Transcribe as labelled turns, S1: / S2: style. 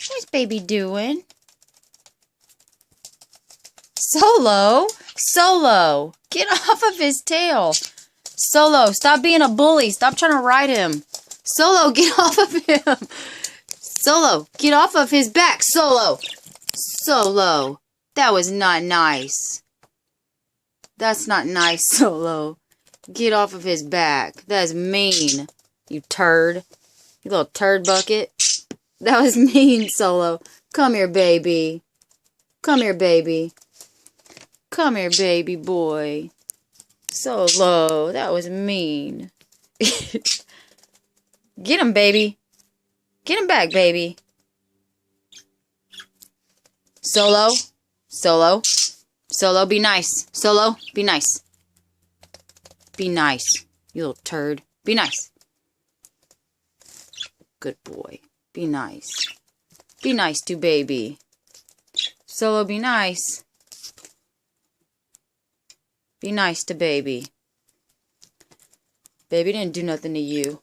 S1: What's baby doing? Solo? Solo! Get off of his tail! Solo, stop being a bully. Stop trying to ride him. Solo, get off of him. Solo, get off of his back. Solo. Solo. That was not nice. That's not nice, Solo. Get off of his back. That's mean. You turd. You little turd bucket. That was mean, Solo. Come here, baby. Come here, baby. Come here, baby boy. Solo. That was mean. Get him, baby. Get him back, baby. Solo. Solo. Solo, be nice. Solo, be nice. Be nice, you little turd. Be nice. Good boy. Be nice. Be nice to baby. Solo, be nice. Be nice to baby. Baby didn't do nothing to you.